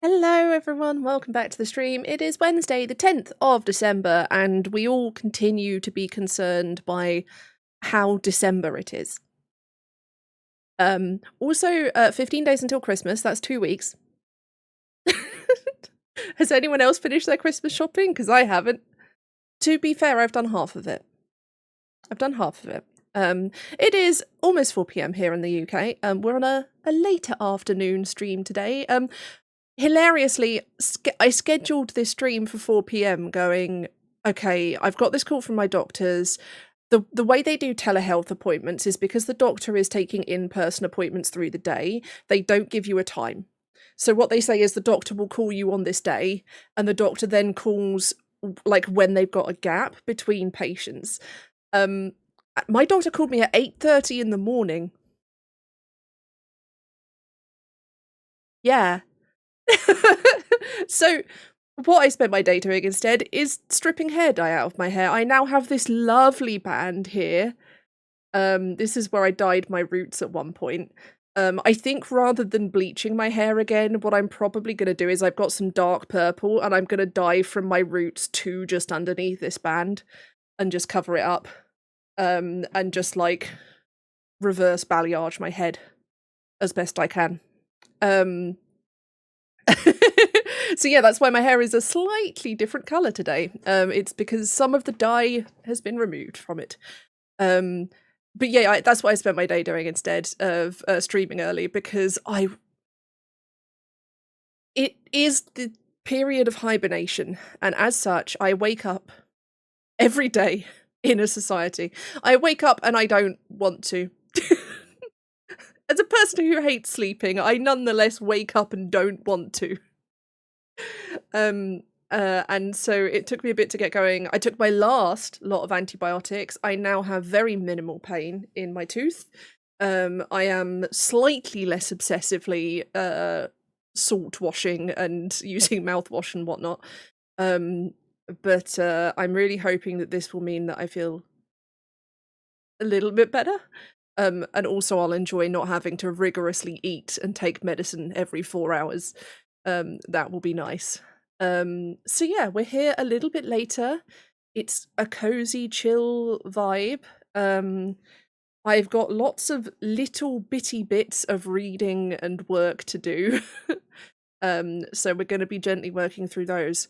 Hello everyone, welcome back to the stream. It is Wednesday, the 10th of December, and we all continue to be concerned by how December it is. Also, 15 days until Christmas, that's 2 weeks. Has anyone else finished their Christmas shopping? Because I haven't. To be fair, I've done half of it. It is almost 4 p.m. here in the UK. We're on a later afternoon stream today. Hilariously, I scheduled this stream for 4 p.m. going, okay, I've got this call from my doctors. The way they do telehealth appointments is because the doctor is taking in-person appointments through the day, they don't give you a time. So what they say is the doctor will call you on this day, and the doctor then calls like when they've got a gap between patients. My doctor called me at 8:30 in the morning. Yeah. So what I spent my day doing instead is stripping hair dye out of my hair. I now have this lovely band here. This is where I dyed my roots at one point. I think rather than bleaching my hair again, what I'm probably going to do is I've got some dark purple and I'm going to dye from my roots to just underneath this band and just cover it up. And just like reverse balayage my head as best I can. So yeah, that's why my hair is a slightly different colour today. It's because some of the dye has been removed from it. But yeah, that's what I spent my day doing instead of streaming early, because it is the period of hibernation, and as such, I wake up every day in a society. I wake up and I don't want to. As a person who hates sleeping, I nonetheless wake up and don't want to. And so it took me a bit to get going. I took my last lot of antibiotics. I now have very minimal pain in my tooth. I am slightly less obsessively salt washing and using mouthwash and whatnot. But I'm really hoping that this will mean that I feel a little bit better. And also I'll enjoy not having to rigorously eat and take medicine every 4 hours. That will be nice. So yeah, we're here a little bit later. It's a cozy, chill vibe. I've got lots of little bitty bits of reading and work to do. So we're going to be gently working through those.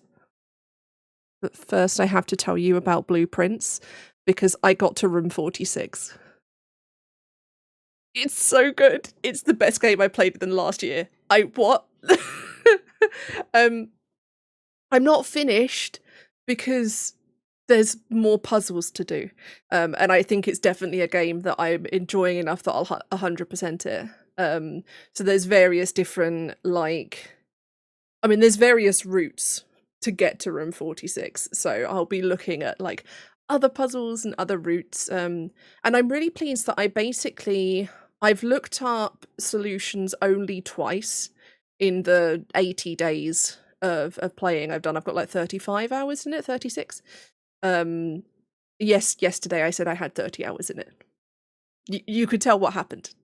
But first I have to tell you about Blueprints, because I got to room 46. It's so good. It's the best game I played than last year. What? I'm not finished because there's more puzzles to do. And I think it's definitely a game that I'm enjoying enough that I'll 100% it. So there's various different, there's various routes to get to room 46. So I'll be looking at like other puzzles and other routes. And I'm really pleased that I've looked up solutions only twice in the 80 days of playing I've got like 35 hours in it, 36. Yes, yesterday I said I had 30 hours in it. You could tell what happened.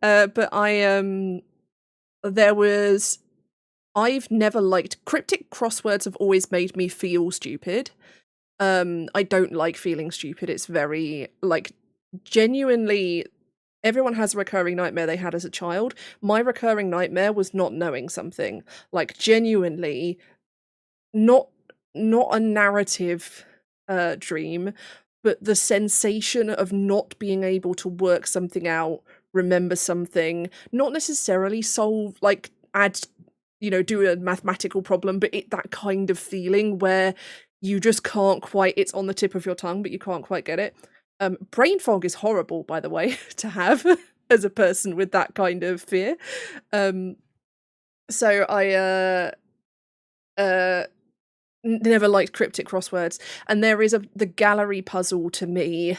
But I've never liked cryptic crosswords. Have always made me feel stupid. I don't like feeling stupid. It's very, like, genuinely, everyone has a recurring nightmare they had as a child. My recurring nightmare was not knowing something. Like, genuinely, not a narrative dream, but the sensation of not being able to work something out, remember something, not necessarily solve, like, do a mathematical problem, but that kind of feeling where you just can't quite, it's on the tip of your tongue, but you can't quite get it. Brain fog is horrible, by the way, to have as a person with that kind of fear. So I never liked cryptic crosswords, and there is the gallery puzzle to me,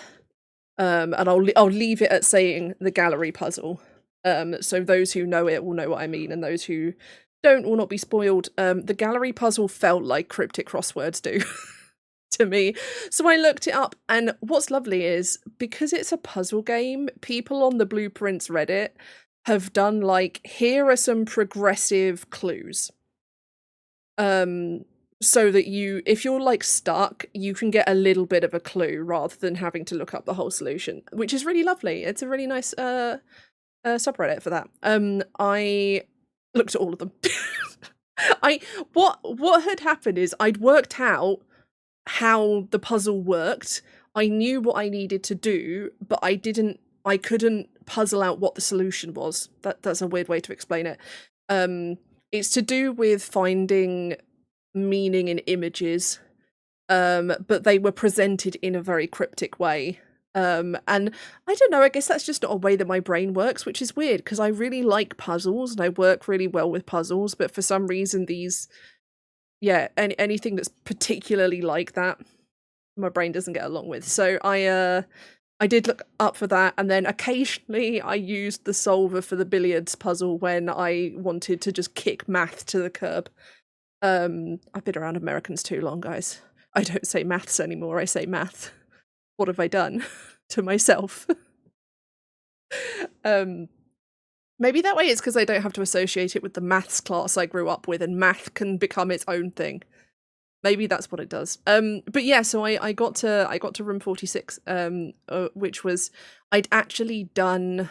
and I'll leave it at saying the gallery puzzle. So those who know it will know what I mean, and those who don't will not be spoiled. The gallery puzzle felt like cryptic crosswords do to me. So I looked it up, and what's lovely is, because it's a puzzle game, people on the Blueprints Reddit have done like, here are some progressive clues. So that if you're like stuck, you can get a little bit of a clue rather than having to look up the whole solution, which is really lovely. It's a really nice subreddit for that. I looked at all of them. What had happened is I'd worked out how the puzzle worked. I knew what I needed to do, but I couldn't puzzle out what the solution was. That's a weird way to explain it. It's to do with finding meaning in images, but they were presented in a very cryptic way. And I don't know, I guess that's just not a way that my brain works, which is weird because I really like puzzles and I work really well with puzzles, but for some reason anything that's particularly like that, my brain doesn't get along with. So I did look up for that, and then occasionally I used the solver for the billiards puzzle when I wanted to just kick math to the curb. I've been around Americans too long, guys. I don't say maths anymore, I say math. What have I done to myself? Maybe that way it's because I don't have to associate it with the maths class I grew up with, and math can become its own thing. Maybe that's what it does. But yeah, so I got to room 46, which was, I'd actually done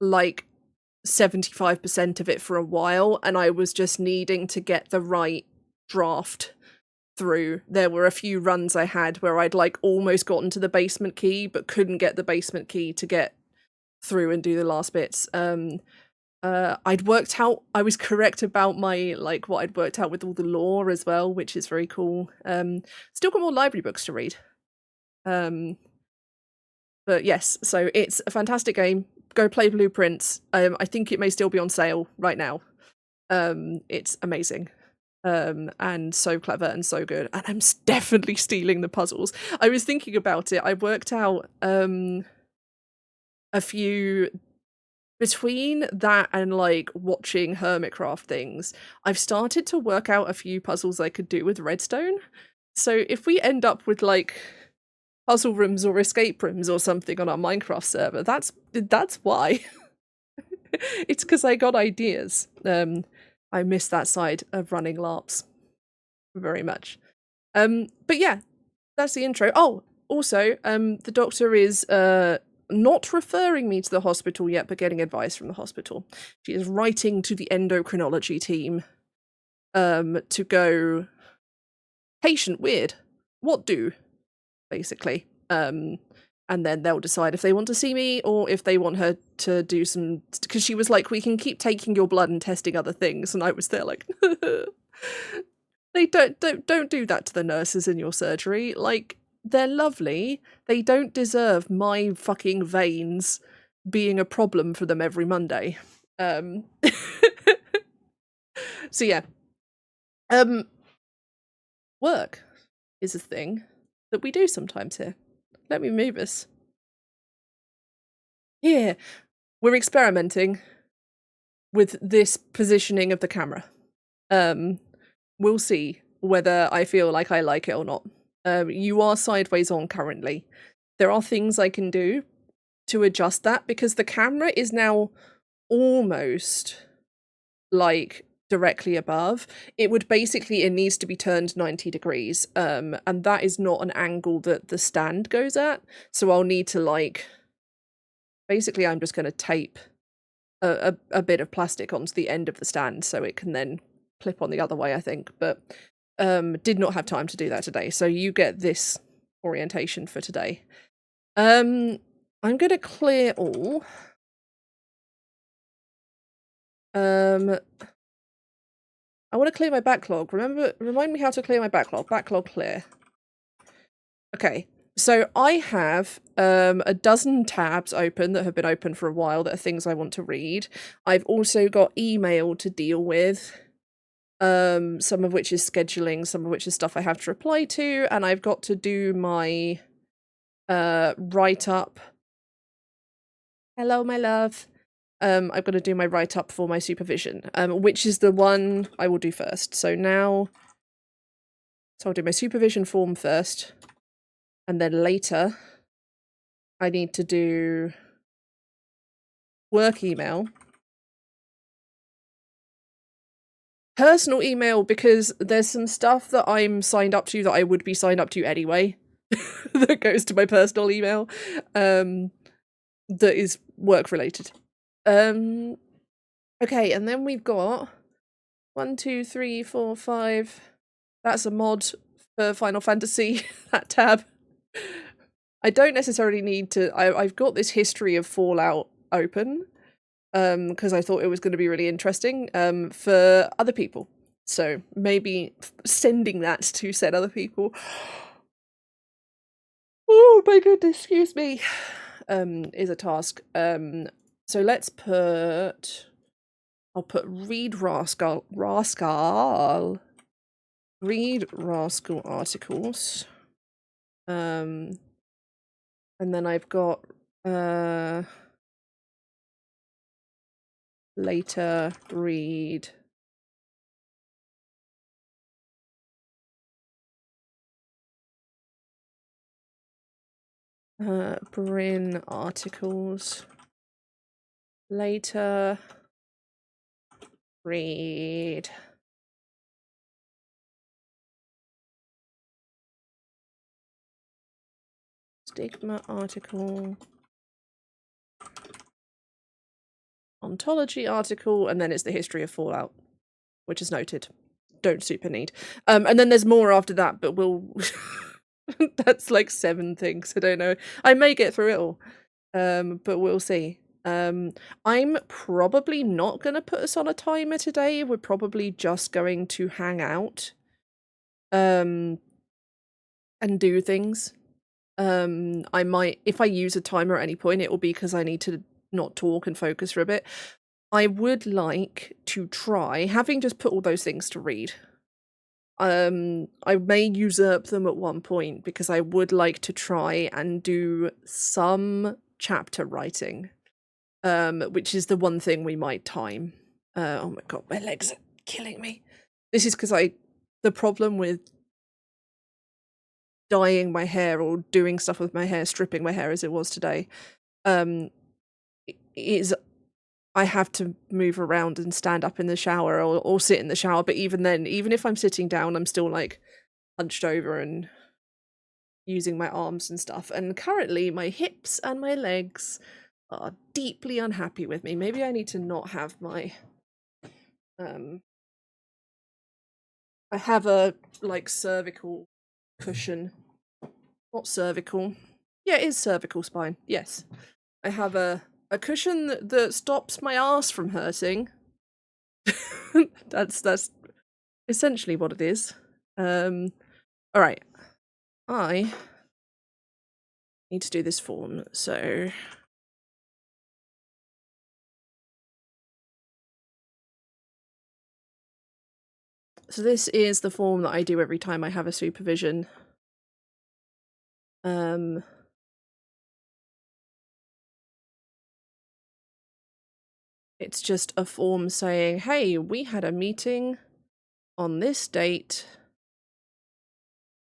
like 75% of it for a while, and I was just needing to get the right draft through. There were a few runs I had where I'd like almost gotten to the basement key, but couldn't get the basement key to get through and do the last bits. I'd worked out, I was correct about my, like, what I'd worked out with all the lore as well, which is very cool. Still got more library books to read. But yes, so it's a fantastic game. Go play Blueprints. I think it may still be on sale right now. It's amazing. And so clever and so good. And I'm definitely stealing the puzzles. I was thinking about it. I worked out a few between that and like watching Hermitcraft things. I've started to work out a few puzzles I could do with redstone. So if we end up with like puzzle rooms or escape rooms or something on our Minecraft server, that's why. It's because I got ideas. I miss that side of running LARPs very much. But yeah, that's the intro. Oh, also, the doctor is not referring me to the hospital yet, but getting advice from the hospital. She is writing to the endocrinology team to go, patient weird, what do, basically. And then they'll decide if they want to see me or if they want her to do some, because she was like, we can keep taking your blood and testing other things, and I was there like, they don't do that to the nurses in your surgery. Like, they're lovely. They don't deserve my fucking veins being a problem for them every Monday. So yeah. Work is a thing that we do sometimes here. Let me move us. Here, we're experimenting with this positioning of the camera. We'll see whether I feel like I like it or not. You are sideways on currently. There are things I can do to adjust that because the camera is now almost like directly above. It needs to be turned 90 degrees. And that is not an angle that the stand goes at. So I'll need to like, basically I'm just going to tape a bit of plastic onto the end of the stand so it can then clip on the other way, I think. But did not have time to do that today. So you get this orientation for today. I'm going to clear all. I want to clear my backlog. Remind me how to clear my backlog. Backlog clear. Okay, so I have a dozen tabs open that have been open for a while that are things I want to read. I've also got email to deal with, some of which is scheduling, some of which is stuff I have to reply to, and I've got to do my write-up. Hello, my love. I've got to do my write-up for my supervision, which is the one I will do first. So I'll do my supervision form first, and then later I need to do work email. Personal email, because there's some stuff that I'm signed up to that I would be signed up to anyway that goes to my personal email that is work related. Okay, and then we've got 1, 2, 3, 4, 5. That's a mod for Final Fantasy, that tab. I don't necessarily need to... I've got this history of Fallout open, because I thought it was going to be really interesting for other people. So maybe sending that to said other people. Oh my goodness, excuse me. Is a task. So let's put... I'll put read Rascal. Read Rascal articles. And then I've got later read Bryn articles. Later read Stigma article, ontology article, and then it's the history of Fallout, which is noted. Don't super need. And then there's more after that, but we'll... That's like 7 things. I don't know. I may get through it all, but we'll see. I'm probably not going to put us on a timer today. We're probably just going to hang out and do things. I might, if I use a timer at any point, it will be because I need to not talk and focus for a bit. I would like to try, having just put all those things to read, I may usurp them at one point, because I would like to try and do some chapter writing, which is the one thing we might time. Oh my god, my legs are killing me. This is because the problem with dyeing my hair or doing stuff with my hair, stripping my hair as it was today, is I have to move around and stand up in the shower or sit in the shower. But even then, even if I'm sitting down, I'm still like hunched over and using my arms and stuff. And currently my hips and my legs are deeply unhappy with me. Maybe I need to not have my... I have a like cervical cushion. Not cervical. Yeah, it is cervical spine. Yes. I have a cushion that stops my arse from hurting. That's essentially what it is. Alright. I need to do this form, so... So this is the form that I do every time I have a supervision. It's just a form saying, hey, we had a meeting on this date,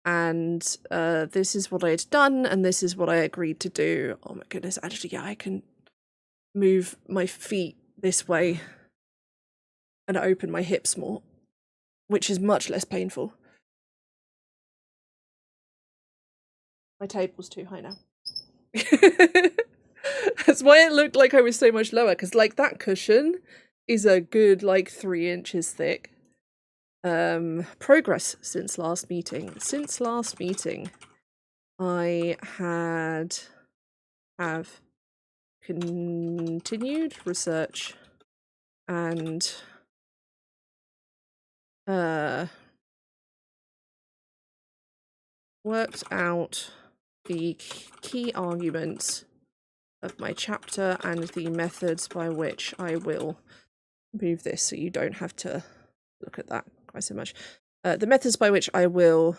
and this is what I had done, and this is what I agreed to do. Oh my goodness, actually, yeah, I can move my feet this way and open my hips more, which is much less painful. My table's too high now. That's why it looked like I was so much lower, because like that cushion is a good like 3 inches thick. Progress since last meeting. Since last meeting, I have continued research and worked out the key arguments of my chapter and the methods by which I will move this so you don't have to look at that quite so much. The methods by which I will...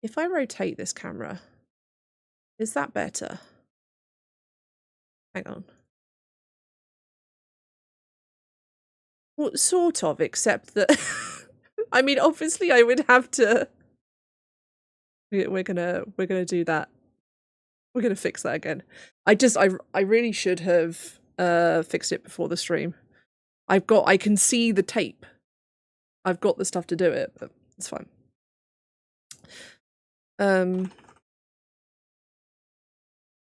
If I rotate this camera, is that better? Hang on. Well, sort of, except that... I mean, obviously I would have to... We're gonna do that We're gonna fix that again. I really should have fixed it before the stream. I can see the tape. I've got the stuff to do it, but it's fine.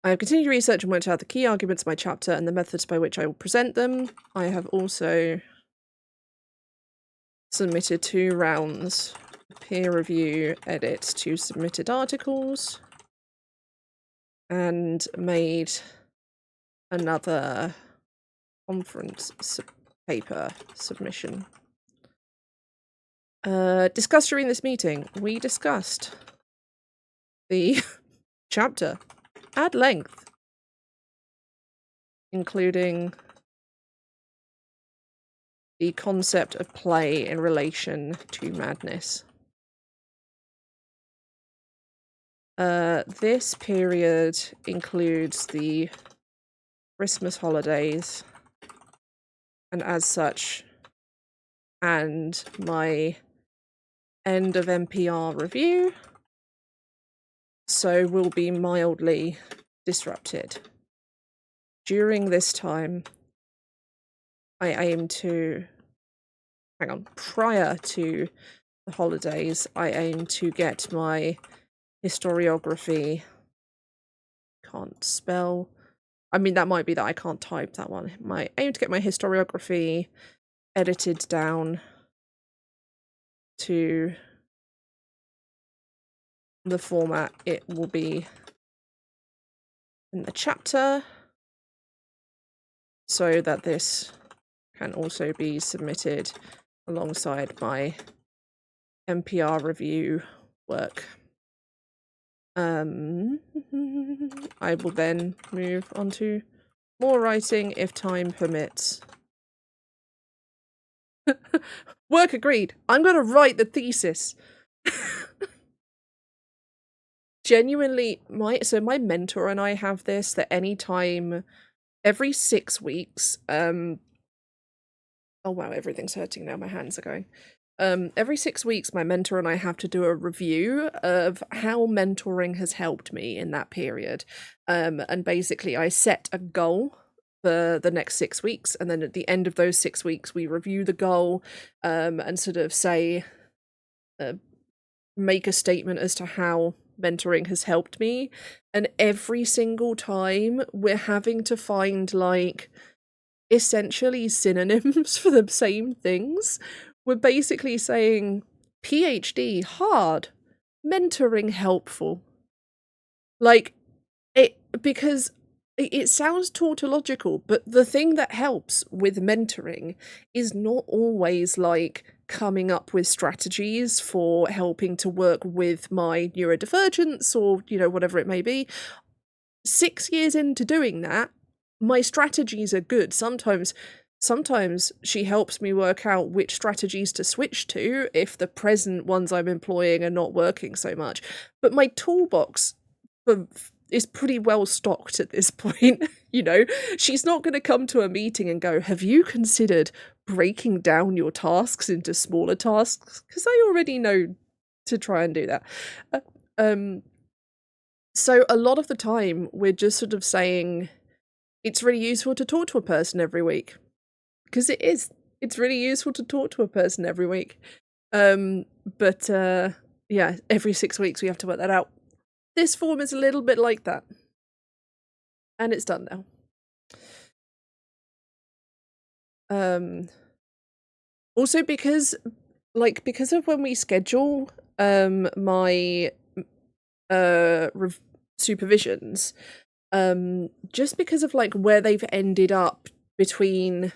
I have continued research and worked out the key arguments of my chapter and the methods by which I will present them. I have also submitted 2 rounds of peer review edits to submitted articles and made another conference paper submission. Discussed during this meeting, we discussed the chapter at length, including the concept of play in relation to madness. This period includes the Christmas holidays, and as such, and my end of NPR review, so will be mildly disrupted. During this time, I aim to, prior to the holidays, I aim to get my historiography, can't spell, I mean that might be that I can't type that one, my aim to get my historiography edited down to the format it will be in the chapter, so that this can also be submitted alongside my NPR review work. I will then move on to more writing if time permits. Work agreed. I'm going to write the thesis. Genuinely, my mentor and I have this, that anytime, every 6 weeks, oh wow, everything's hurting now, my hands are going. Every 6 weeks, my mentor and I have to do a review of how mentoring has helped me in that period. And basically, I set a goal for the next 6 weeks, and then at the end of those 6 weeks, we review the goal, and sort of say, make a statement as to how mentoring has helped me. And every single time, we're having to find, like, essentially synonyms for the same things. We're basically saying PhD hard, mentoring helpful. Like, because it sounds tautological, but the thing that helps with mentoring is not always like coming up with strategies for helping to work with my neurodivergence or, you know, whatever it may be. 6 years into doing that, my strategies are good. Sometimes she helps me work out which strategies to switch to if the present ones I'm employing are not working so much. But my toolbox is pretty well stocked at this point. You know, she's not going to come to a meeting and go, have you considered breaking down your tasks into smaller tasks? Because I already know to try and do that. So a lot of the time, we're just sort of saying it's really useful to talk to a person every week. Because it is. It's really useful to talk to a person every week. But yeah, every 6 weeks we have to work that out. This form is a little bit like that. And it's done now. Also because of when we schedule my supervisions, just because of like where they've ended up between,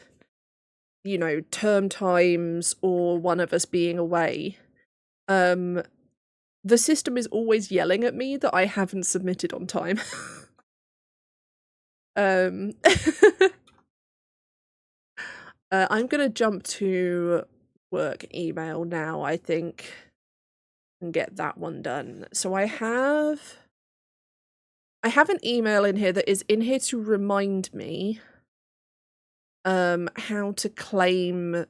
you know, term times or one of us being away, the system is always yelling at me that I haven't submitted on time. I'm gonna jump to work email now, I think, and get that one done. So I have an email in here that is in here to remind me how to claim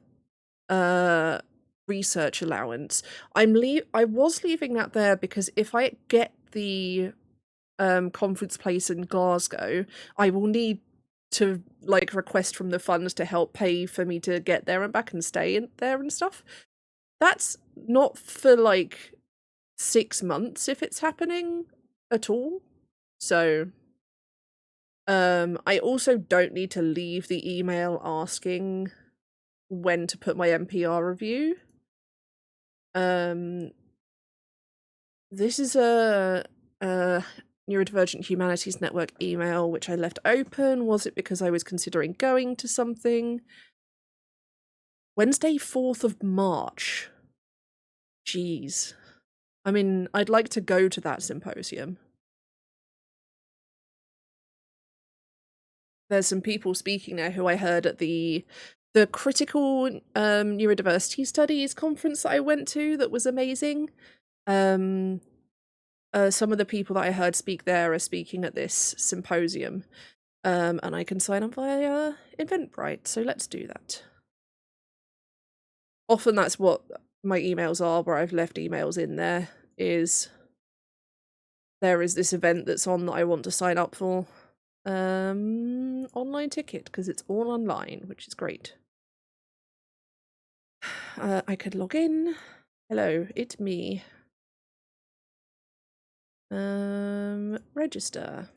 research allowance. I was leaving that there because if I get the conference place in Glasgow, I will need to like request from the funds to help pay for me to get there and back and stay in there and stuff. That's not for like 6 months if it's happening at all. So I also don't need to leave the email asking when to put my NPR review. This is a Neurodivergent Humanities Network email which I left open. Was it because I was considering going to something? Wednesday, 4th of March. Jeez. I mean, I'd like to go to that symposium. There's some people speaking there who I heard at the critical neurodiversity studies conference that I went to that was amazing. Some of the people that I heard speak there are speaking at this symposium, and I can sign up via Eventbrite, so let's do that. Often that's what my emails are, where I've left emails in there, is there is this event that's on that I want to sign up for. Online ticket, because it's all online, which is great. I could log in. Hello, it's me. Register.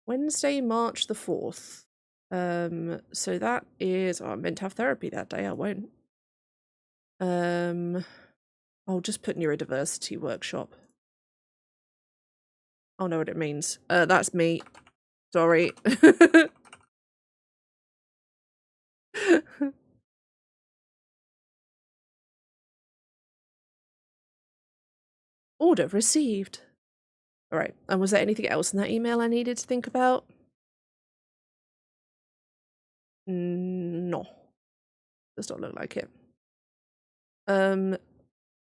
Wednesday, March the 4th. So that is, I'm meant to have therapy that day, I won't. I'll just put neurodiversity workshop. I'll know what it means. That's me. Sorry. Order received. All right. And was there anything else in that email I needed to think about? No. Does not look like it.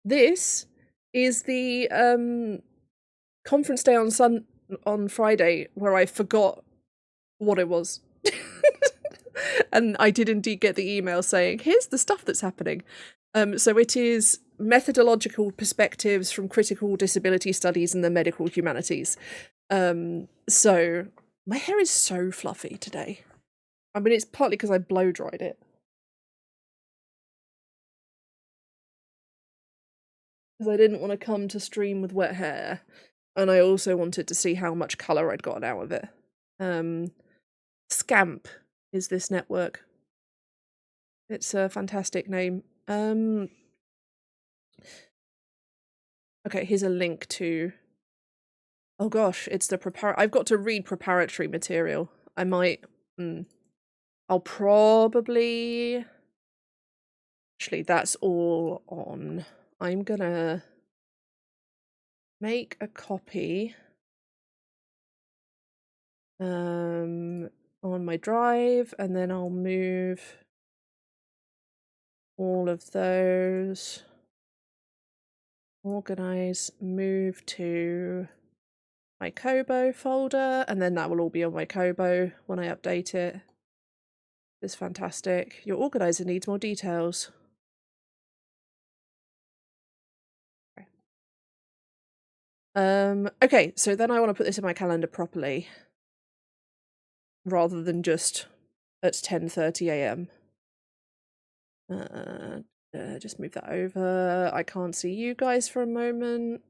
This is the conference day on Friday where I forgot what it was. And I did indeed get the email saying, here's the stuff that's happening. So it is methodological perspectives from critical disability studies and the medical humanities. So my hair is so fluffy today. I mean, it's partly because I blow dried it. Because I didn't want to come to stream with wet hair. And I also wanted to see how much colour I'd gotten out of it. Scamp is this network. It's a fantastic name. Okay, here's a link to... Oh gosh, it's the I've got to read preparatory material. I might... I'll probably... Actually, that's all on. I'm gonna make a copy on my drive, and then I'll move all of those. Organize, move to my Kobo folder, and then that will all be on my Kobo when I update it. It's fantastic. Your organizer needs more details. Okay, so then I want to put this in my calendar properly, rather than just at 10:30 AM. Just move that over. I can't see you guys for a moment.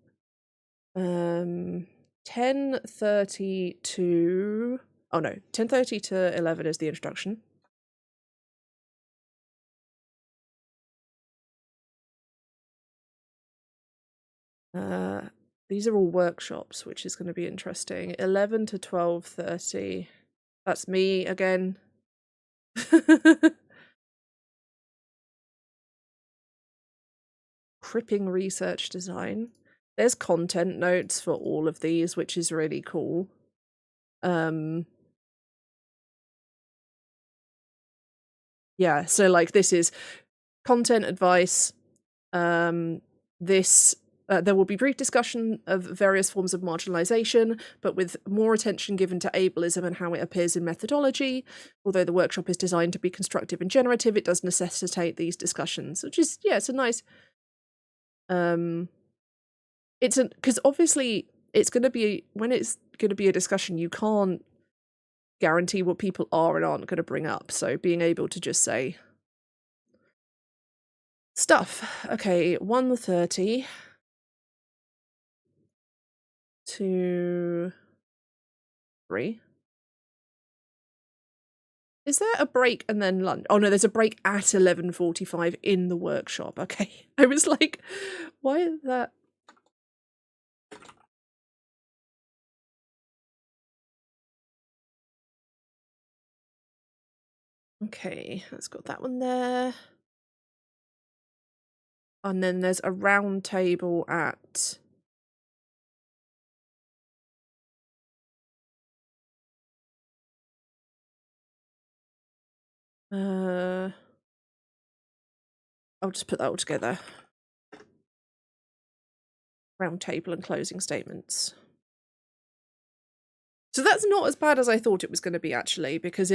10:30 to... Oh no, 10:30 to 11 is the introduction. These are all workshops, which is going to be interesting. 11 to 12:30. That's me again. Cripping research design. There's content notes for all of these, which is really cool. Yeah, so like this is content advice. There will be brief discussion of various forms of marginalization, but with more attention given to ableism and how it appears in methodology. Although the workshop is designed to be constructive and generative, it does necessitate these discussions, which is, yeah, it's a nice... because obviously it's going to be, when it's going to be a discussion, you can't guarantee what people are and aren't going to bring up. So being able to just say stuff. Okay, 1:30 to 3. Is there a break and then lunch? Oh no, there's a break at 11:45 in the workshop. Okay. I was like, why is that? Okay, let's got that one there. And then there's a round table at I'll just put that all together. Round table and closing statements. So that's not as bad as I thought it was going to be, actually, because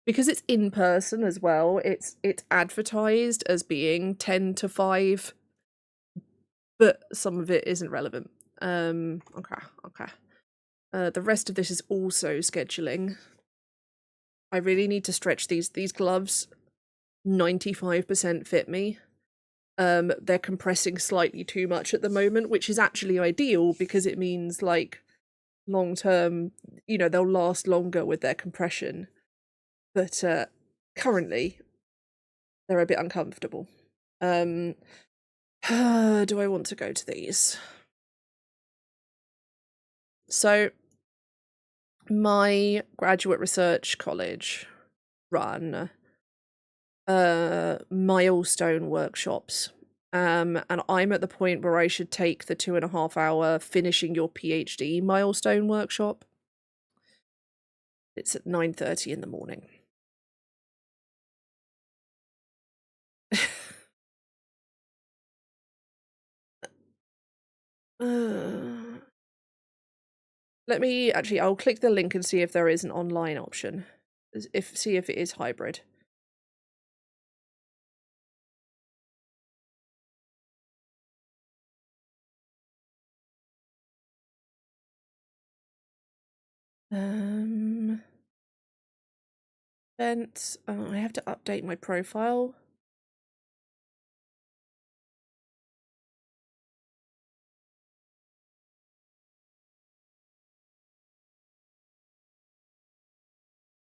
because it's in person as well. It's advertised as being 10 to 5, but some of it isn't relevant. Okay. The rest of this is also scheduling. I really need to stretch these gloves. 95% fit me. They're compressing slightly too much at the moment, which is actually ideal because it means like long term, they'll last longer with their compression. But currently they're a bit uncomfortable. Do I want to go to these? So my graduate research college run milestone workshops, and I'm at the point where I should take the 2.5-hour finishing your PhD milestone workshop. It's at 9:30 in the morning. Let me actually, I'll click the link and see if there is an online option. See if it is hybrid. Events. Oh, I have to update my profile.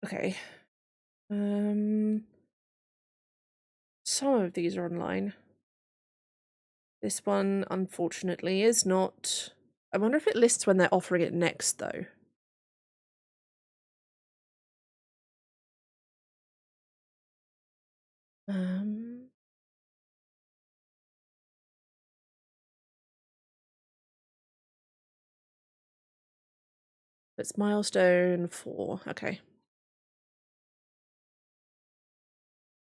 Okay. Some of these are online. This one, unfortunately, is not. I wonder if it lists when they're offering it next, though. It's milestone 4. Okay.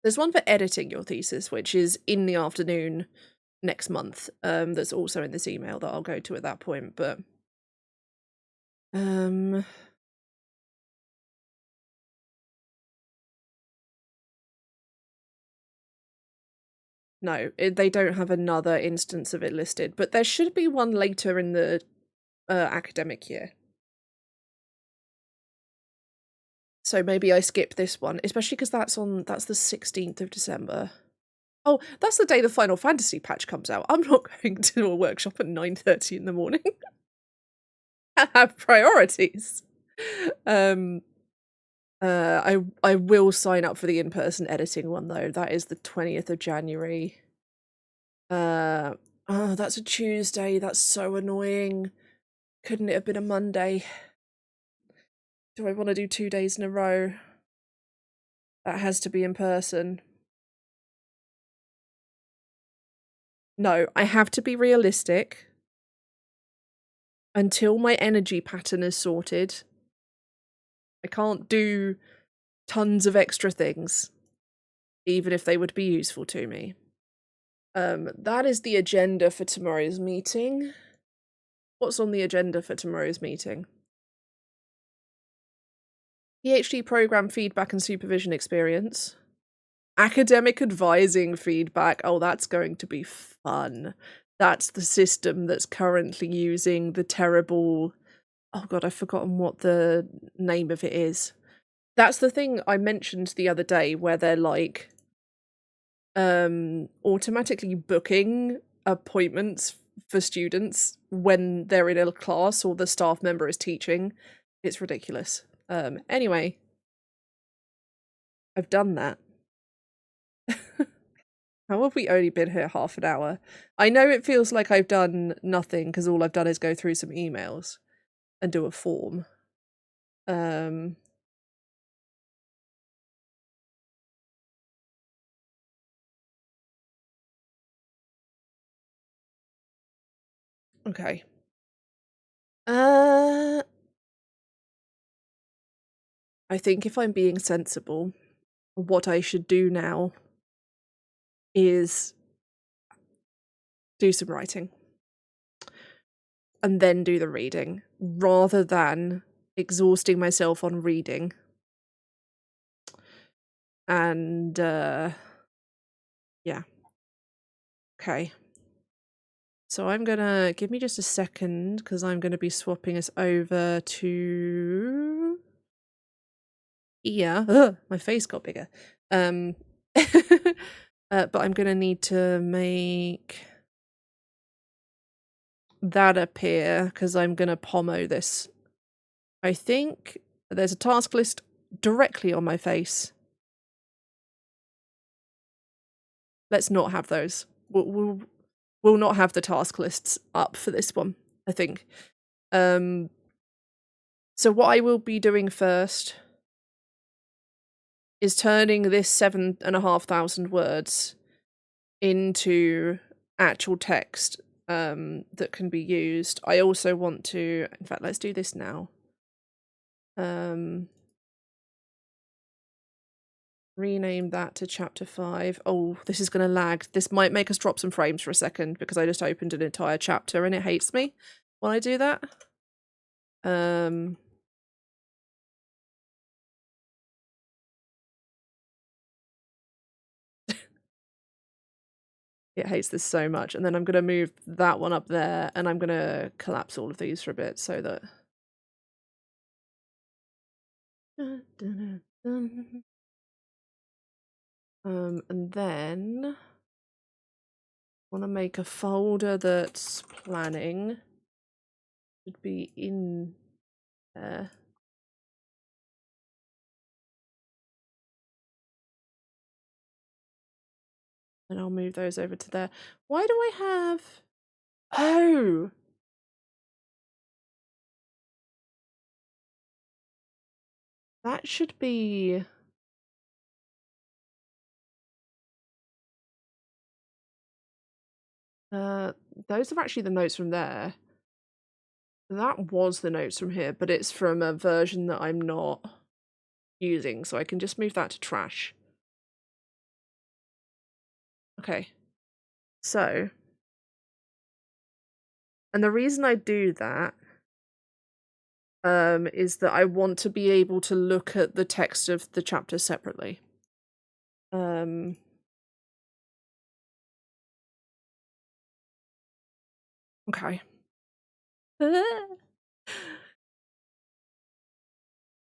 There's one for editing your thesis, which is in the afternoon next month. That's also in this email that I'll go to at that point, but no, they don't have another instance of it listed, but there should be one later in the academic year. So maybe I skip this one, especially because that's the 16th of December. Oh, that's the day the Final Fantasy patch comes out. I'm not going to a workshop at 9:30 in the morning. I have priorities. I will sign up for the in-person editing one, though. That is the 20th of January. Oh, that's a Tuesday. That's so annoying. Couldn't it have been a Monday? Do I want to do 2 days in a row? That has to be in person. No, I have to be realistic. Until my energy pattern is sorted, I can't do tons of extra things, even if they would be useful to me. That is the agenda for tomorrow's meeting. What's on the agenda for tomorrow's meeting? PhD program feedback and supervision experience. Academic advising feedback. Oh, that's going to be fun. That's the system that's currently using the terrible, oh god, I've forgotten what the name of it is. That's the thing I mentioned the other day where they're like automatically booking appointments for students when they're in a class or the staff member is teaching. It's ridiculous. Anyway, I've done that. How have we only been here half an hour? I know it feels like I've done nothing because all I've done is go through some emails and do a form. Okay. I think if I'm being sensible, what I should do now is do some writing and then do the reading rather than exhausting myself on reading. And yeah. Okay. So I'm gonna give me just a second because I'm gonna be swapping us over to here. Ugh, my face got bigger. But I'm gonna need to make that appear because I'm gonna pommo this. I think there's a task list directly on my face. Let's not have those. We'll not have the task lists up for this one, I think. So what I will be doing first is turning this 7,500 words into actual text that can be used. I also want to, in fact, let's do this now. Rename that to chapter 5. Oh, this is going to lag. This might make us drop some frames for a second because I just opened an entire chapter and it hates me when I do that. It hates this so much. And then I'm going to move that one up there and I'm going to collapse all of these for a bit so that... and then I want to make a folder that's planning. Should be in there. And I'll move those over to there. Why do I have... Oh! That should be... those are actually the notes from there. That was the notes from here, but it's from a version that I'm not using, so I can just move that to trash. Okay. So... And the reason I do that is that I want to be able to look at the text of the chapter separately. Okay.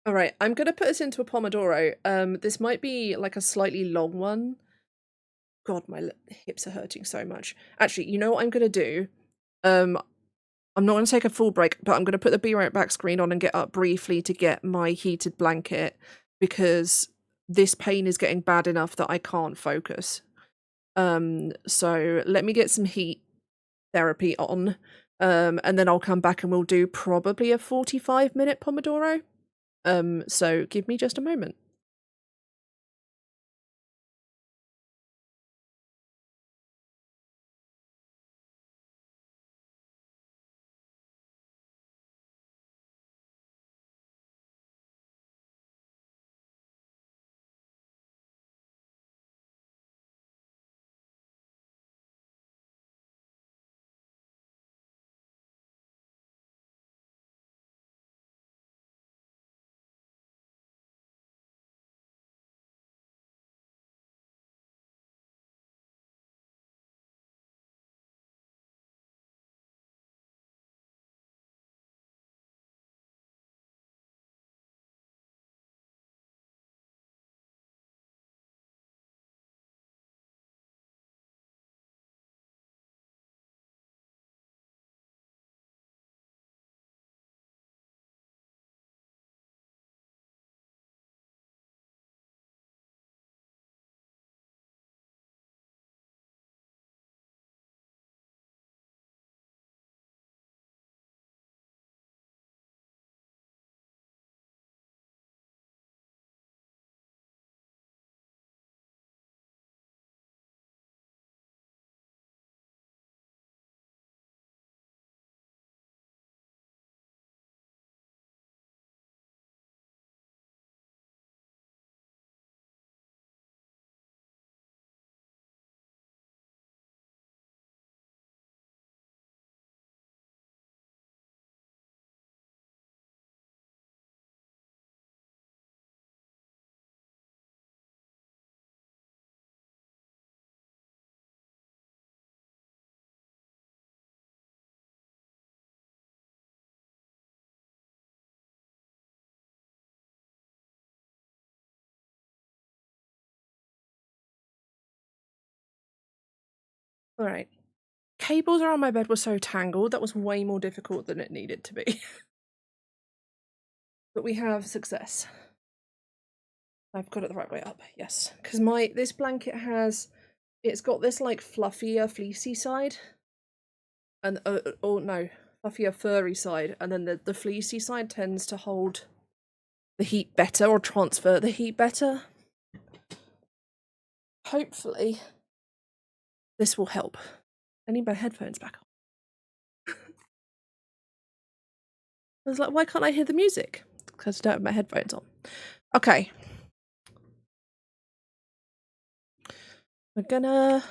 All right, I'm gonna put us into a Pomodoro. This might be like a slightly long one. God, my hips are hurting so much. Actually, you know what I'm gonna do? I'm not gonna take a full break, but I'm gonna put the Be Right Back screen on and get up briefly to get my heated blanket because this pain is getting bad enough that I can't focus. So let me get some heat therapy on, and then I'll come back and we'll do probably a 45-minute Pomodoro. So give me just a moment. Alright. Cables around my bed were so tangled, that was way more difficult than it needed to be. But we have success. I've got it the right way up, yes. Because this blanket it's got this like fluffier, fleecy side. And, oh no, fluffier, furry side. And then the fleecy side tends to hold the heat better or transfer the heat better. Hopefully, this will help. I need my headphones back on. I was like, why can't I hear the music? Because I don't have my headphones on. Okay. We're gonna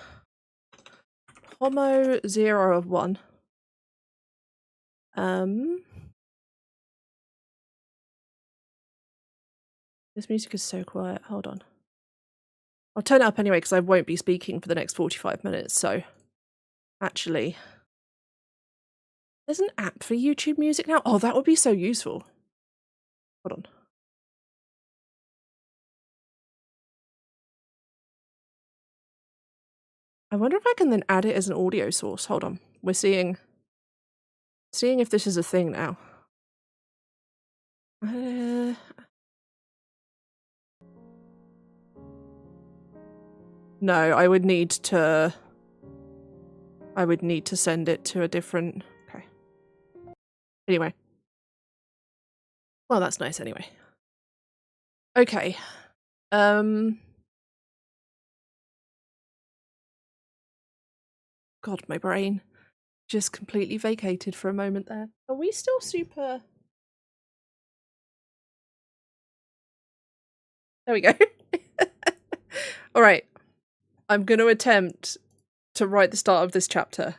Homo 0 of 1. This music is so quiet. Hold on. I'll turn it up anyway because I won't be speaking for the next 45 minutes, so actually. There's an app for YouTube Music now? Oh, that would be so useful. Hold on. I wonder if I can then add it as an audio source. Hold on. We're seeing if this is a thing now. No, I would need to send it to a different... Okay. Anyway. Well, that's nice anyway. Okay. God, my brain just completely vacated for a moment there. Are we still super... There we go. All right. I'm going to attempt to write the start of this chapter.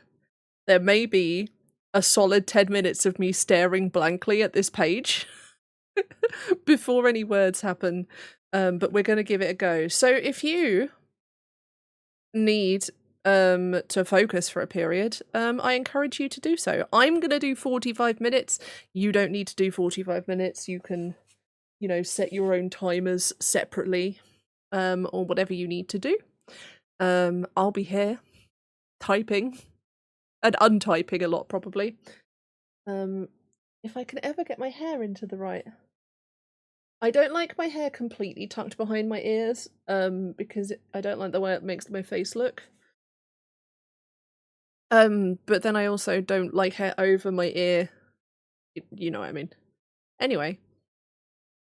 There may be a solid 10 minutes of me staring blankly at this page before any words happen, but we're going to give it a go. So if you need to focus for a period, I encourage you to do so. I'm going to do 45 minutes. You don't need to do 45 minutes. You can, you know, set your own timers separately, or whatever you need to do. I'll be here typing and untyping a lot probably. If I can ever get my hair into the right... I don't like my hair completely tucked behind my ears, because I don't like the way it makes my face look. But then I also don't like hair over my ear. You know what I mean. Anyway,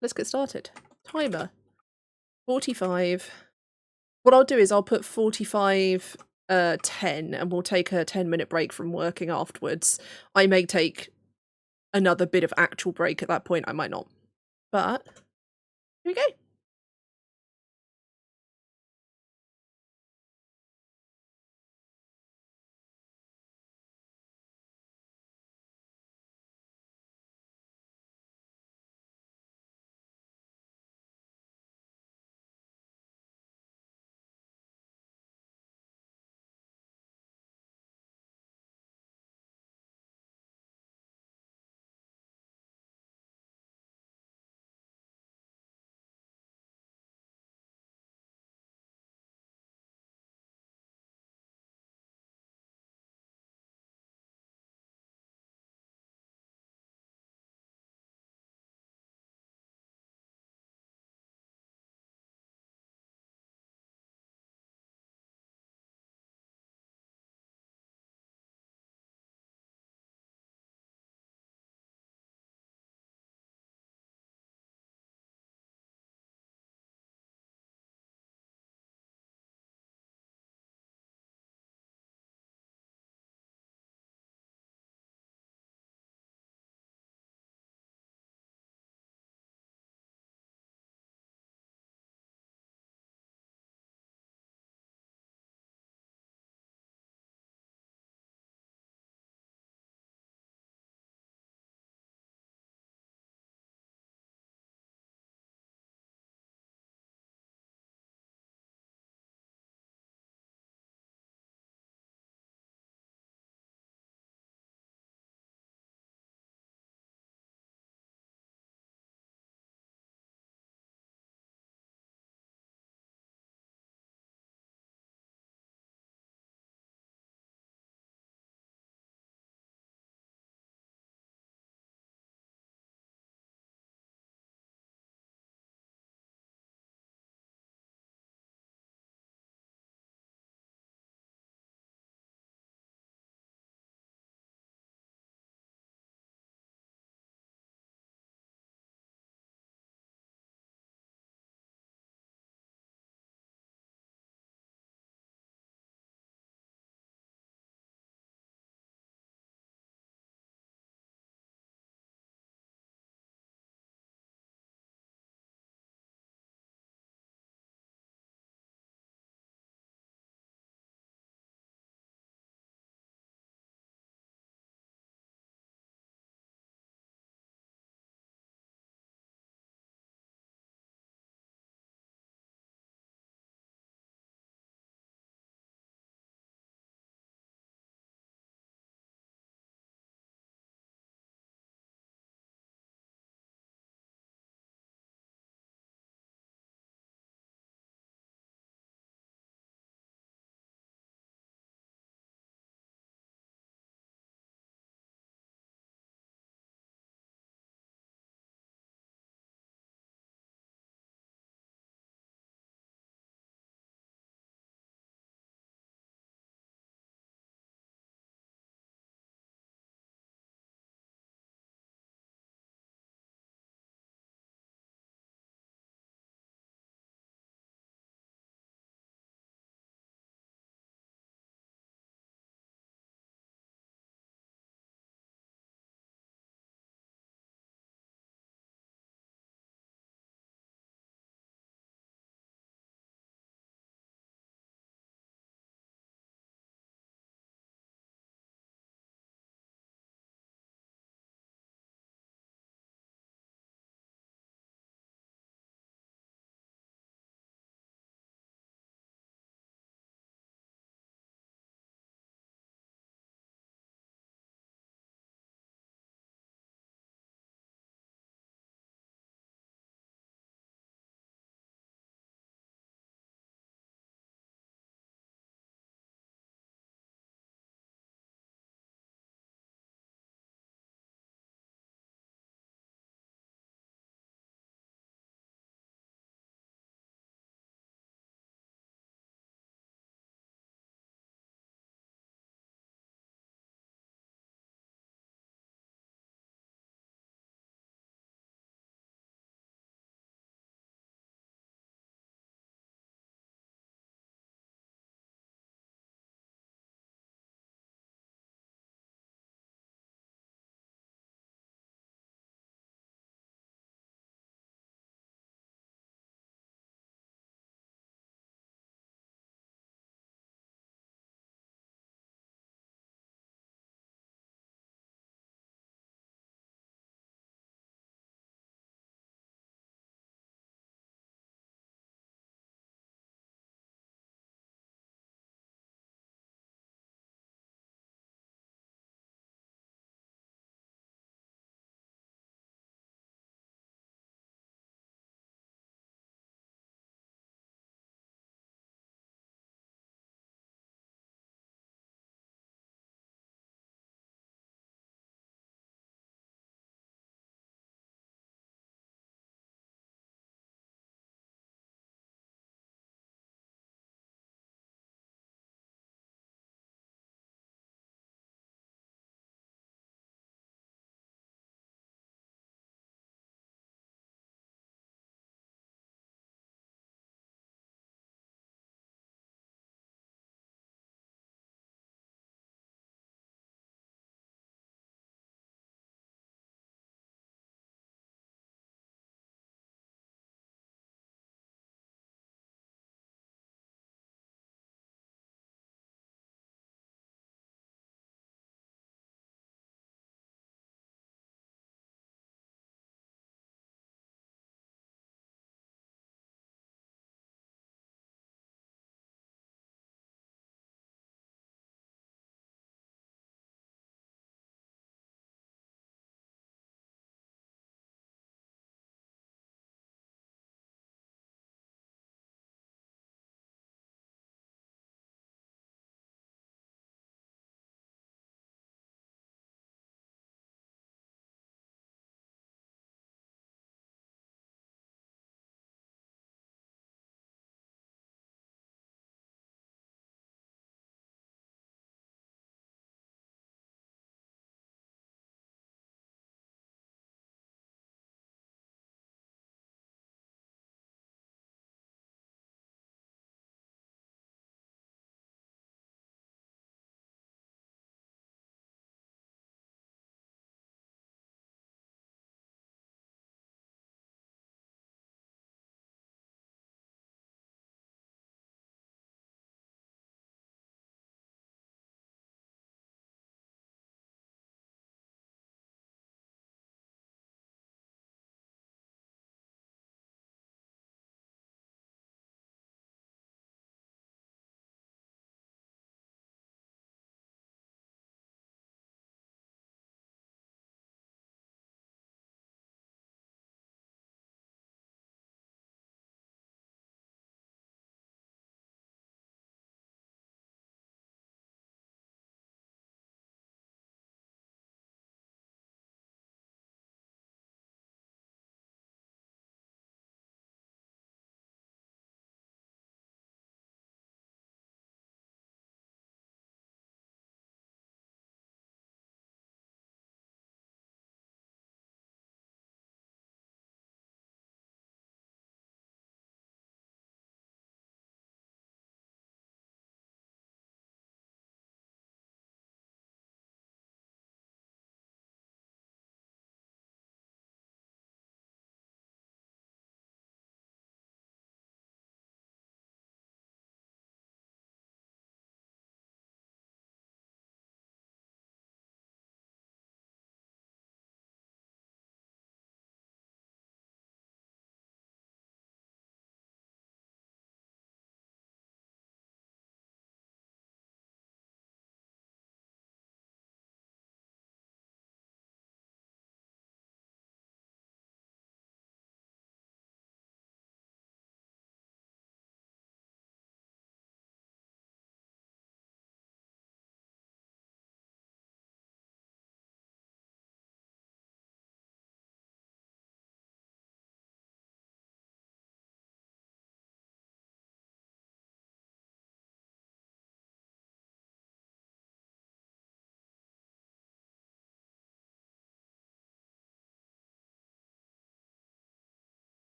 let's get started. Timer. 45. What I'll do is I'll put 45, 10, and we'll take a 10-minute break from working afterwards. I may take another bit of actual break at that point, I might not. But, here we go.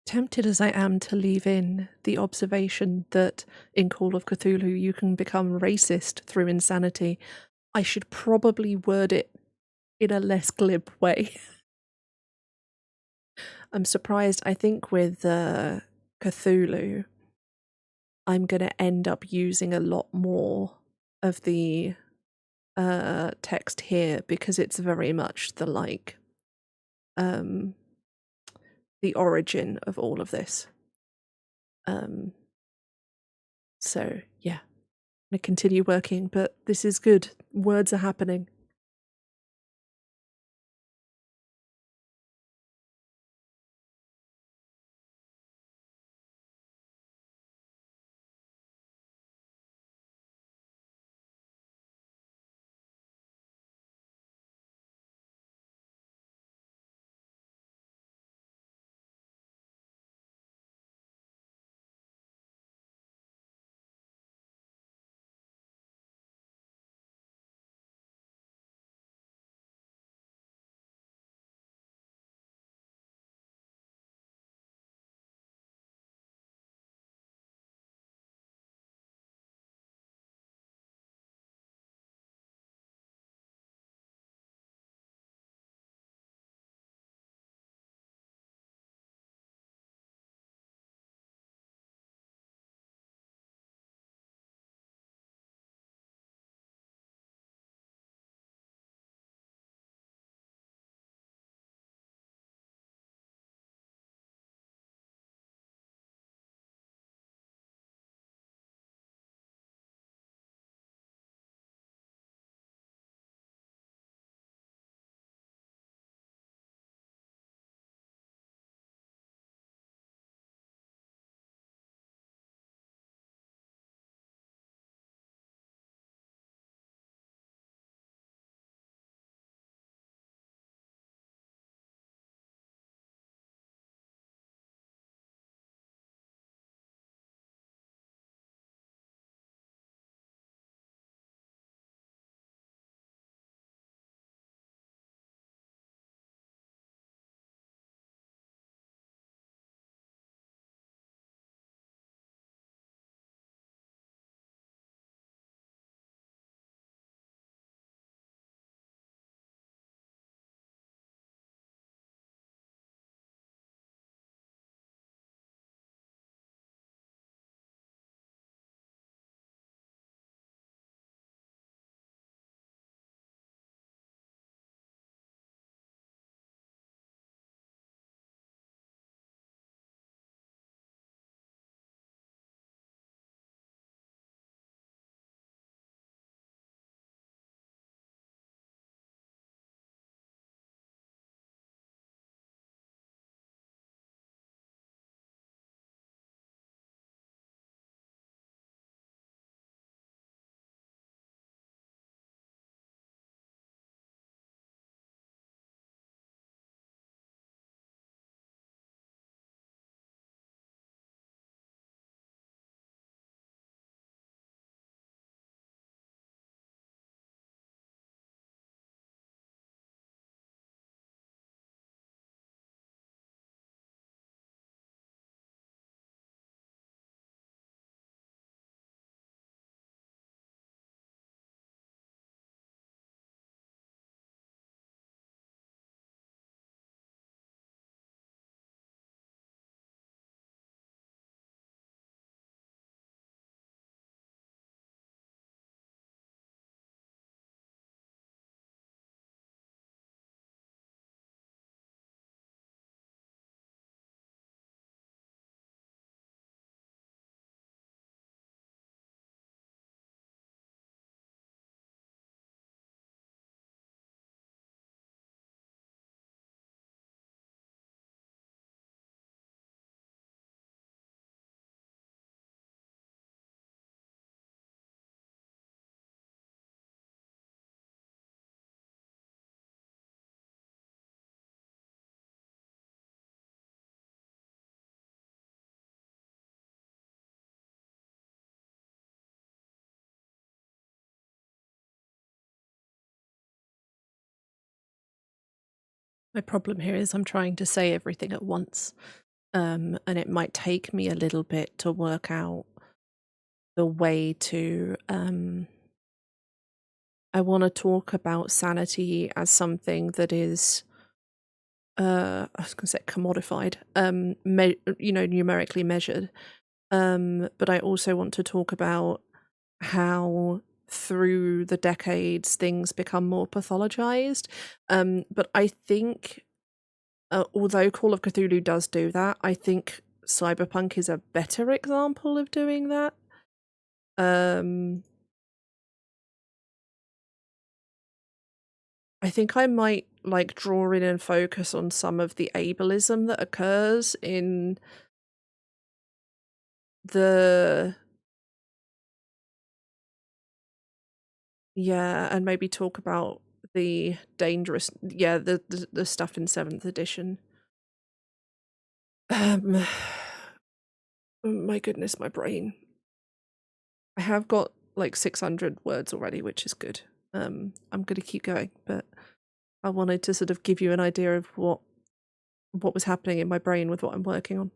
Tempted as I am to leave in the observation that in Call of Cthulhu you can become racist through insanity, I should probably word it in a less glib way. I'm surprised. I think with Cthulhu, I'm going to end up using a lot more of the text here because it's very much um, the origin of all of this. So yeah, I'm going to continue working, but this is good. Words are happening. My problem here is I'm trying to say everything at once. and it might take me a little bit to work out the way to I want to talk about sanity as something that is I was going to say commodified, numerically measured. But I also want to talk about how through the decades things become more pathologized. But I think although Call of Cthulhu does do that, I think Cyberpunk is a better example of doing that. I think I might like draw in and focus on some of the ableism that occurs in the and maybe talk about the dangerous the stuff in 7th edition. My goodness, my brain. I have got like 600 words already, which is good. I'm going to keep going, but I wanted to sort of give you an idea of what was happening in my brain with what I'm working on.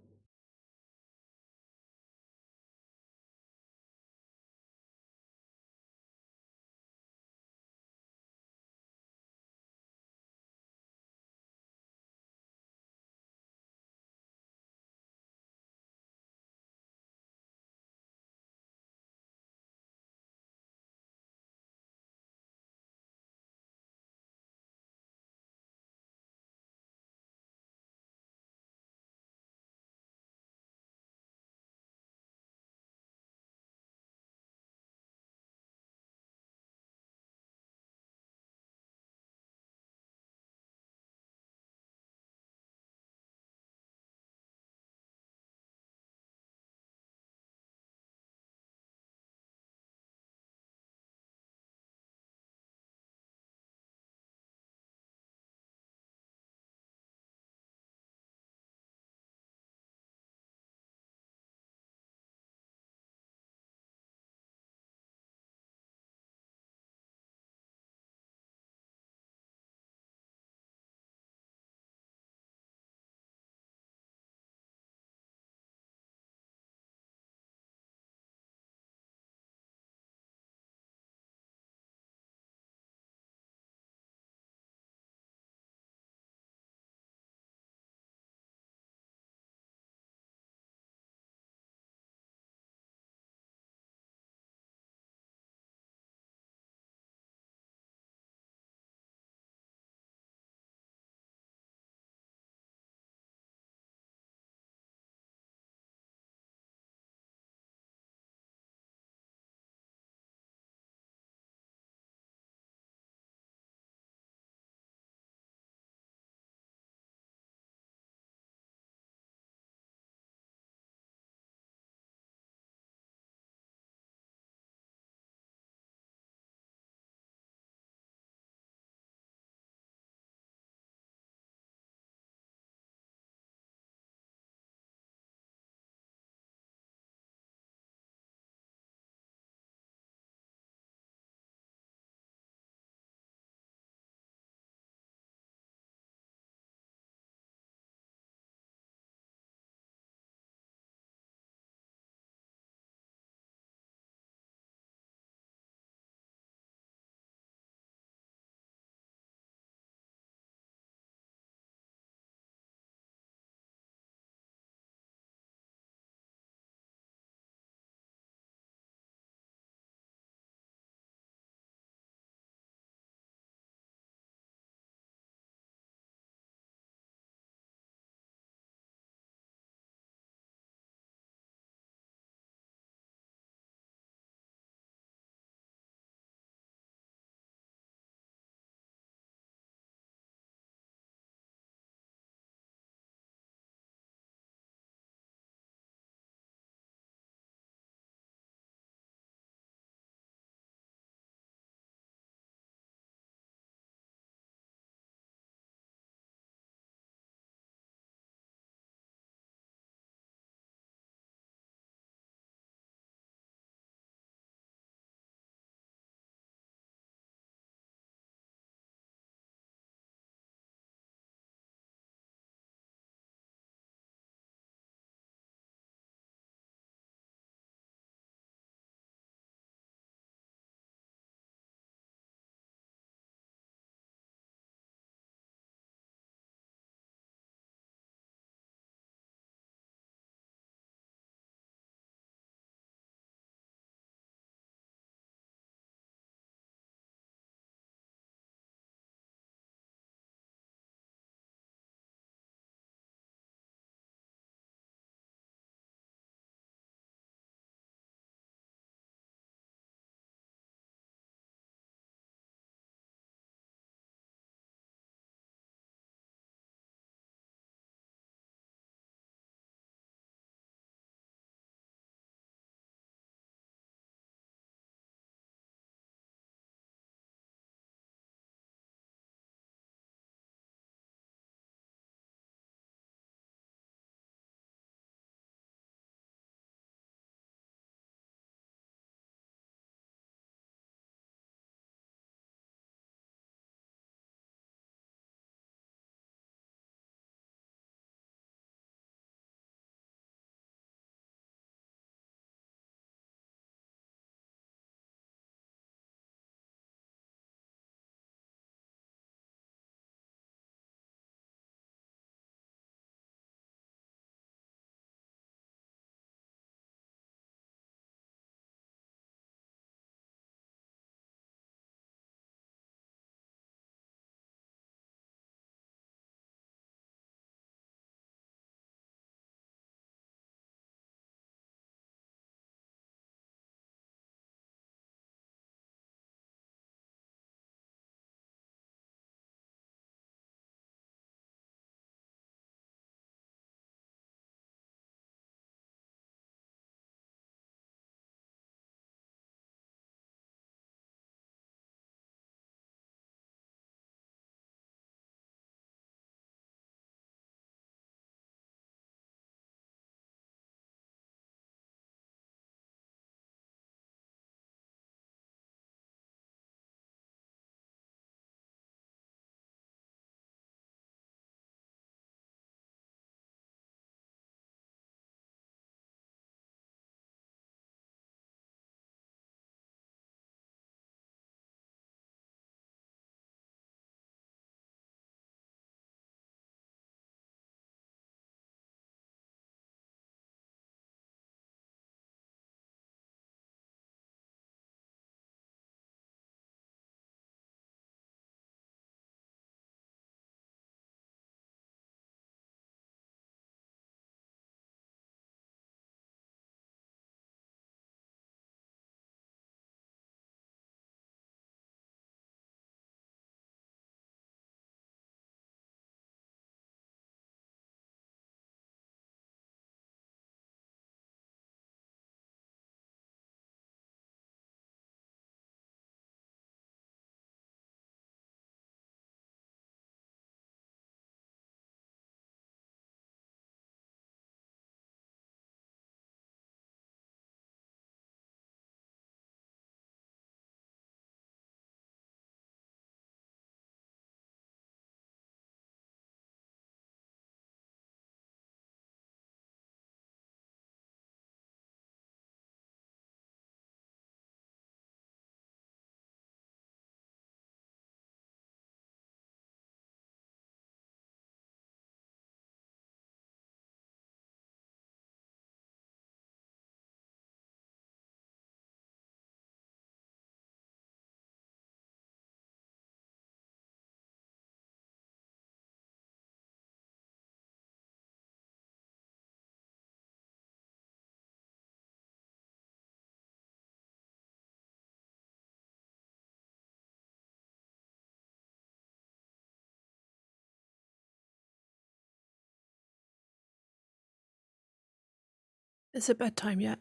Is it bedtime yet?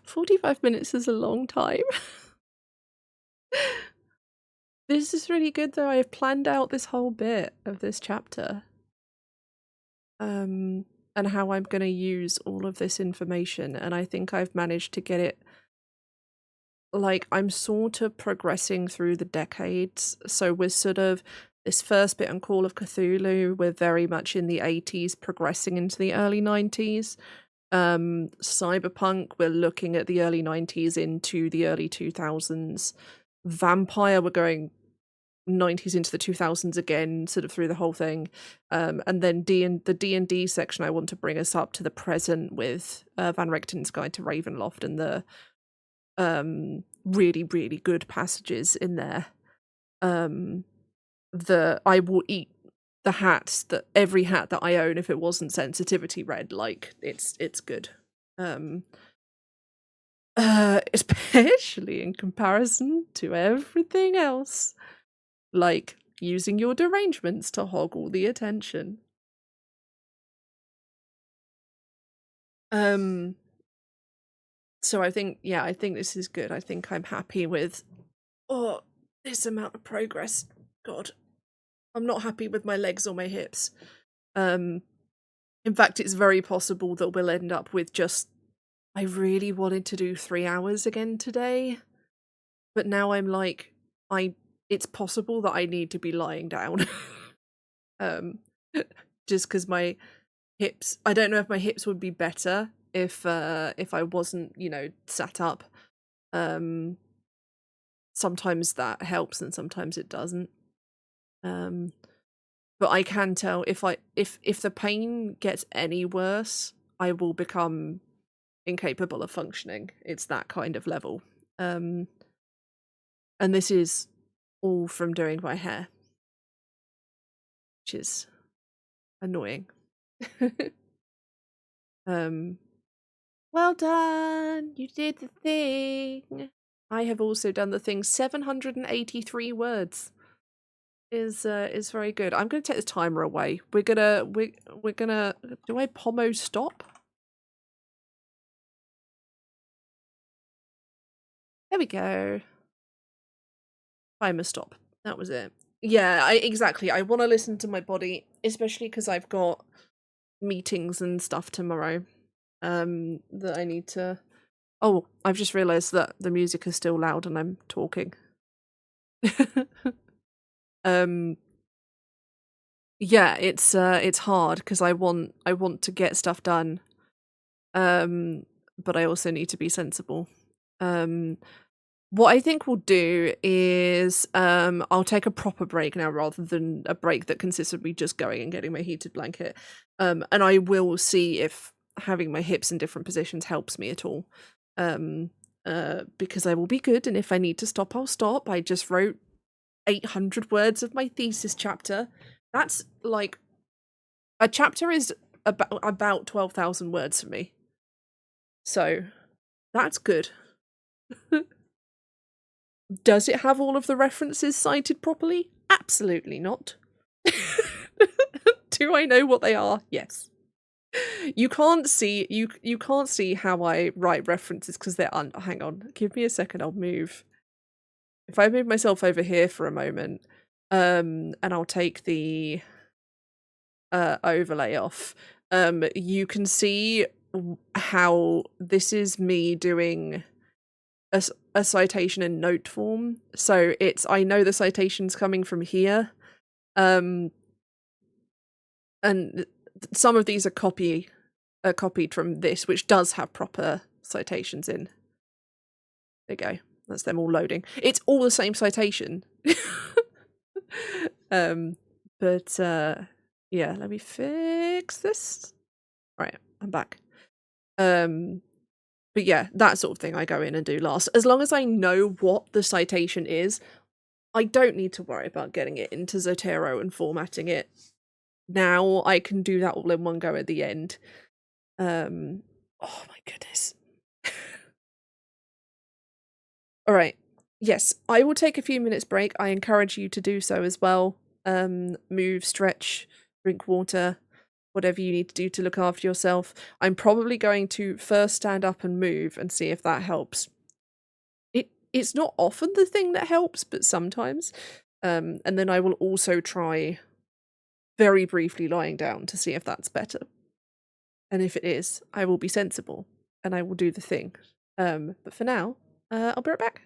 45 minutes is a long time. This is really good though. I have planned out this whole bit of this chapter. And how I'm going to use all of this information, and I think I've managed to get it. Like, I'm sort of progressing through the decades, so we're sort of this first bit on Call of Cthulhu, we're very much in the 80s, progressing into the early 90s. Cyberpunk, we're looking at the early 90s into the early 2000s. Vampire, we're going 90s into the 2000s again, sort of through the whole thing. And then the D&D section, I want to bring us up to the present with Van Richten's Guide to Ravenloft and the really, really good passages in there. I will eat the hats, that every hat that I own if it wasn't sensitivity red. Like, it's good. Especially in comparison to everything else. Like using your derangements to hog all the attention. So I think this is good. I think I'm happy with this amount of progress. God, I'm not happy with my legs or my hips. In fact, it's very possible that we'll end up with just, I really wanted to do 3 hours again today, but now I'm like, it's possible that I need to be lying down. Just because my hips, I don't know if my hips would be better if I wasn't, sat up. Sometimes that helps and sometimes it doesn't. But I can tell if the pain gets any worse, I will become incapable of functioning. It's that kind of level. And this is all from doing my hair, which is annoying. Well done, you did the thing. I have also done the thing. 783 words is very good. I'm gonna take the timer away. We're gonna do I pomo stop? There we go. Timer stop. That was it. Yeah, exactly. I want to listen to my body, especially because I've got meetings and stuff tomorrow. That I need to. Oh, I've just realised that the music is still loud and I'm talking. Yeah, it's hard because I want to get stuff done. But I also need to be sensible. What I think we'll do is I'll take a proper break now rather than a break that consists of me just going and getting my heated blanket. And I will see if having my hips in different positions helps me at all. Because I will be good, and if I need to stop, I'll stop. I just wrote 800 words of my thesis chapter. That's like, a chapter is about 12,000 words for me. So that's good. Does it have all of the references cited properly? Absolutely not. Do I know what they are? Yes. You can't see you can't see how I write references because they're hang on, give me a second, I'll move. If I move myself over here for a moment, and I'll take the overlay off, you can see how this is me doing a citation in note form. So it's, I know the citation's coming from here, and some of these are copied from this, which does have proper citations in. There you go. That's them all loading. It's all the same citation. But yeah, let me fix this. Right, I'm back. But yeah, that sort of thing I go in and do last. As long as I know what the citation is, I don't need to worry about getting it into Zotero and formatting it. Now I can do that all in one go at the end. Oh my goodness. All right. Yes, I will take a few minutes break. I encourage you to do so as well. Move, stretch, drink water. whatever you need to do to look after yourself. I'm probably going to first stand up and move and see if that helps. It's not often the thing that helps, but sometimes. And then I will also try very briefly lying down to see if that's better. And if it is, I will be sensible and I will do the thing. But for now, I'll be right back.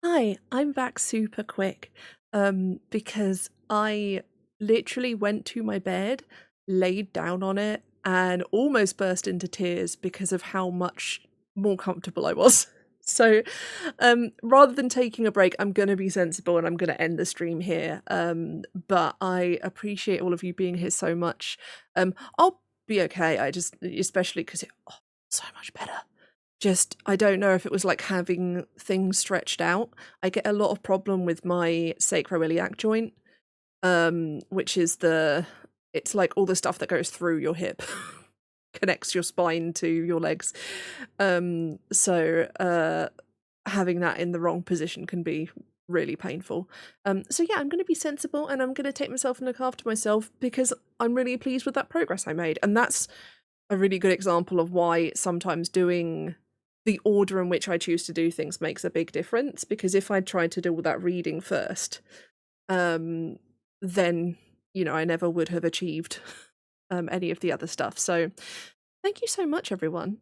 Hi, I'm back super quick, because I literally went to my bed, laid down on it, and almost burst into tears because of how much more comfortable I was. So, rather than taking a break, I'm gonna be sensible and I'm gonna end the stream here. But I appreciate all of you being here so much. I'll be okay. I just, especially because so much better. Just, I don't know if it was like having things stretched out. I get a lot of problem with my sacroiliac joint, which is it's like all the stuff that goes through your hip, connects your spine to your legs. So having that in the wrong position can be really painful. So yeah, I'm going to be sensible and I'm going to take myself and look after myself because I'm really pleased with that progress I made. And that's a really good example of why sometimes doing the order in which I choose to do things makes a big difference, because if I'd tried to do all that reading first, then I never would have achieved any of the other stuff. So thank you so much, everyone,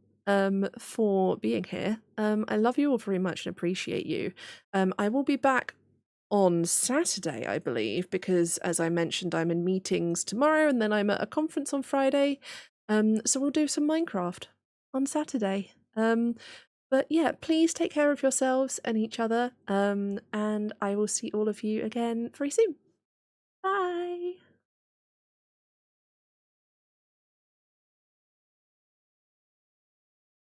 for being here. I love you all very much and appreciate you. I will be back on Saturday, I believe, because as I mentioned, I'm in meetings tomorrow and then I'm at a conference on Friday. So we'll do some Minecraft on Saturday. But yeah, please take care of yourselves and each other. And I will see all of you again very soon. Bye.